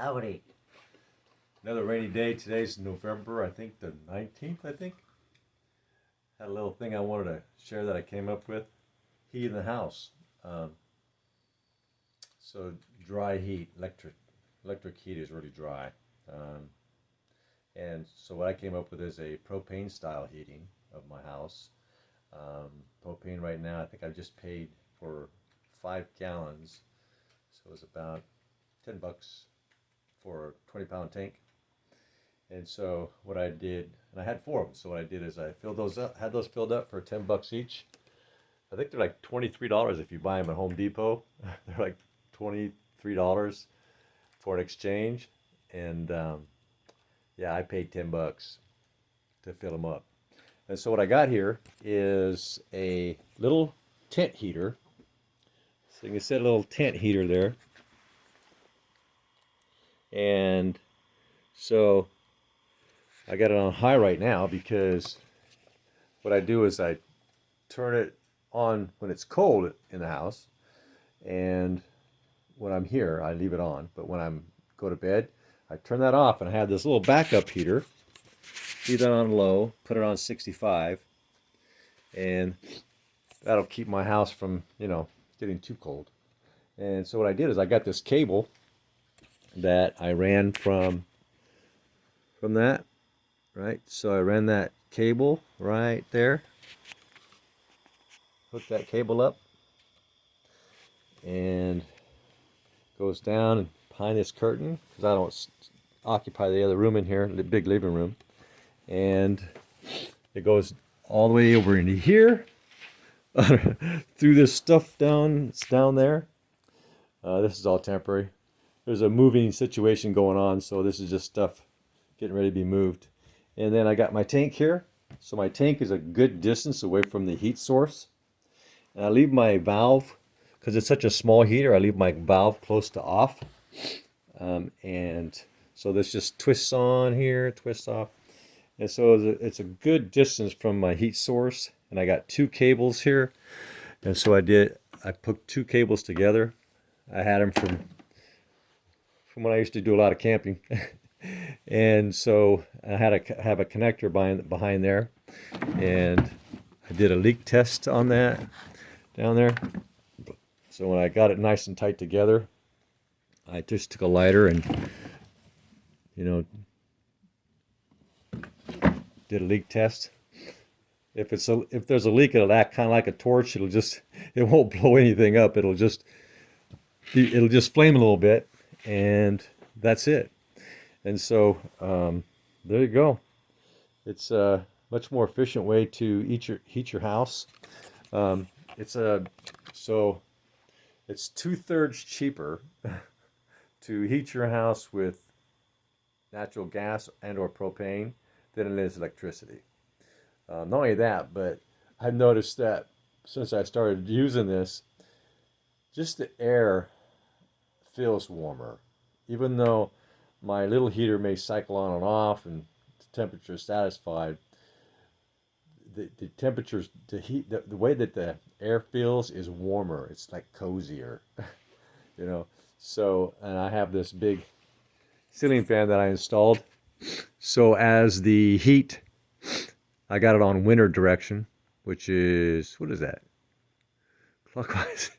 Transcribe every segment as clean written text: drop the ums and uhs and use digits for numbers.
Howdy. Another rainy day. Today's November, I think the 19th, I think. Had a little thing I wanted to share that I came up with. Heat in the house. Um, so dry heat, electric heat is really dry. Um, and so what I came up with is a propane style heating of my house. Propane right now, I think I just paid for 5 gallons. So it was about $10 for a 20-pound tank. And so what I did, and I had four of them. So what I did is I filled those up, had those filled up for $10 each. I think they're like $23 if you buy them at Home Depot. They're like $23 for an exchange, and yeah, I paid $10 to fill them up. And so what I got here is a little tent heater. So you can set a little tent heater there, and so I got it on high right now because what I do is I turn it on when it's cold in the house, and when I'm here I leave it on. But when I'm go to bed, I turn that off, and I have this little backup heater. Leave that on low, put it on 65, and that'll keep my house from getting too cold. And so what I did is I got this cable that I ran from that, right? So I ran that cable right there, hook that cable up, and goes down and behind this curtain because I don't occupy the other room in here, the big living room, and it goes all the way over into here through this stuff down. It's down there. This is all temporary. There's a moving situation going on, so this is just stuff getting ready to be moved. And then I got my tank here. So my tank is a good distance away from the heat source. And I leave my valve, because it's such a small heater, I leave my valve close to off. And so this just twists on here, twists off. And so it's a good distance from my heat source. And I got two cables here. And so I put two cables together. I had them from when I used to do a lot of camping. And so I had to have a connector behind there. And I did a leak test on that down there. So when I got it nice and tight together, I just took a lighter and, did a leak test. If there's a leak, it'll act kind of like a torch. It won't blow anything up. It'll just flame a little bit, and that's it. And so there you go. It's a much more efficient way to heat your house. It's 2/3 cheaper to heat your house with natural gas and or propane than it is electricity. Not only that, but I've noticed that since I started using this, just the air feels warmer. Even though my little heater may cycle on and off and the temperature is satisfied, the temperatures, the way that the air feels is warmer. It's like cozier, you know. So, and I have this big ceiling fan that I installed. So as the heat, I got it on winter direction, which is, what is that? Clockwise.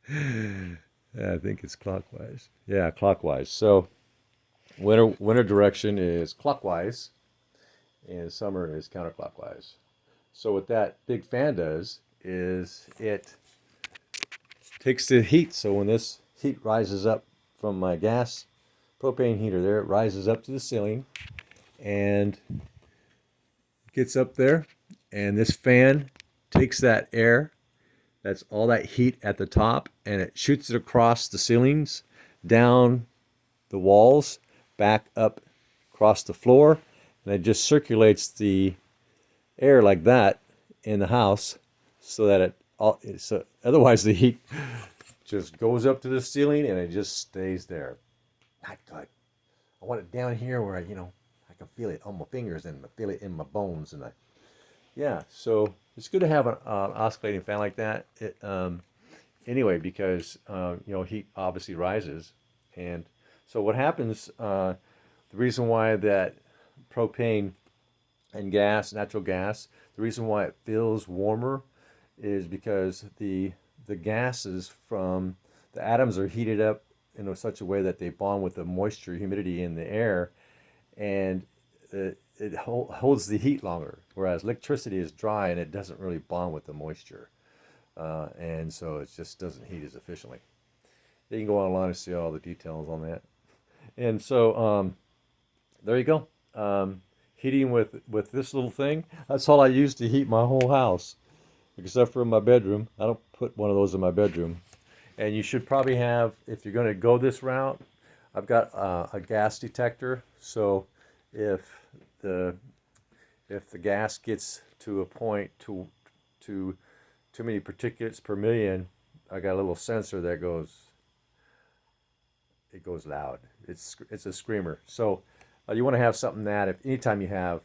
Yeah, I think it's clockwise. Yeah, clockwise. So winter direction is clockwise, and summer is counterclockwise. So what that big fan does is it takes the heat. So when this heat rises up from my gas propane heater there, it rises up to the ceiling and gets up there, and this fan takes that air, that's all that heat at the top, and it shoots it across the ceilings, down the walls, back up across the floor, and it just circulates the air like that in the house, so that otherwise the heat just goes up to the ceiling and it just stays there. Not good. I want it down here where I can feel it on my fingers and I feel it in my bones, and yeah. So it's good to have an oscillating fan like that. Anyway, because heat obviously rises, and So what happens? The reason why that propane and gas, natural gas, the reason why it feels warmer is because the gases from the atoms are heated up in such a way that they bond with the moisture, humidity in the air, and it holds the heat longer. Whereas electricity is dry and it doesn't really bond with the moisture, and so it just doesn't heat as efficiently. You can go online and see all the details on that. And so there you go. Heating with this little thing. That's all I use to heat my whole house, except for my bedroom. I don't put one of those in my bedroom. And you should probably have, if you're going to go this route, I've got a gas detector. So if the if the gas gets to a point to too many particulates per million, I got a little sensor that goes loud. It's a screamer. So you want to have something that if anytime you have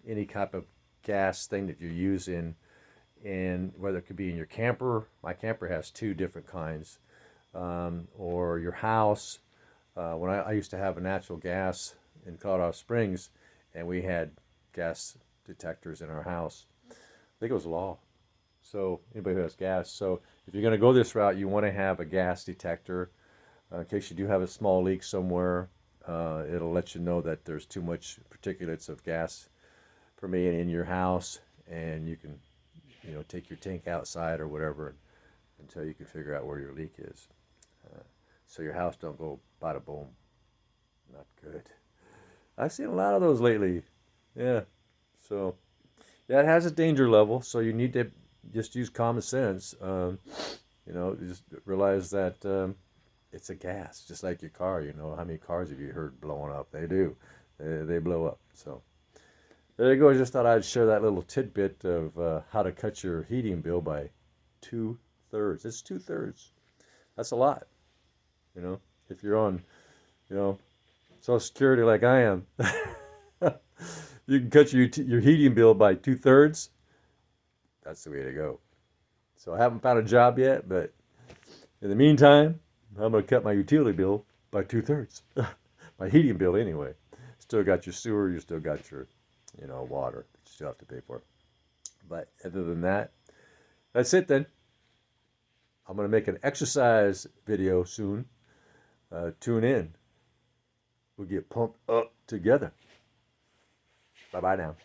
any type of gas thing that you're using, and whether it could be in your camper, my camper has two different kinds, or your house. When I used to have a natural gas in Colorado Springs, and we had gas detectors in our house. I think it was law. So anybody who has gas. So if you're going to go this route, you want to have a gas detector in case you do have a small leak somewhere. It'll let you know that there's too much particulates of gas per million in your house, and you can, take your tank outside or whatever until you can figure out where your leak is. So your house don't go bada boom. Not good. I've seen a lot of those lately. Yeah. So yeah, it has a danger level. So you need to just use common sense. Just realize that it's a gas, just like your car. How many cars have you heard blowing up? They do. They blow up. So there you go. I just thought I'd share that little tidbit of how to cut your heating bill by 2/3. It's 2/3. That's a lot. If you're on, Social Security like I am, you can cut your heating bill by 2/3. That's the way to go. So I haven't found a job yet, but in the meantime, I'm going to cut my utility bill by 2/3. My heating bill anyway. Still got your sewer, you still got your, water that you still have to pay for. But other than that, that's it then. I'm going to make an exercise video soon. Tune in. We'll get pumped up together. Bye-bye now.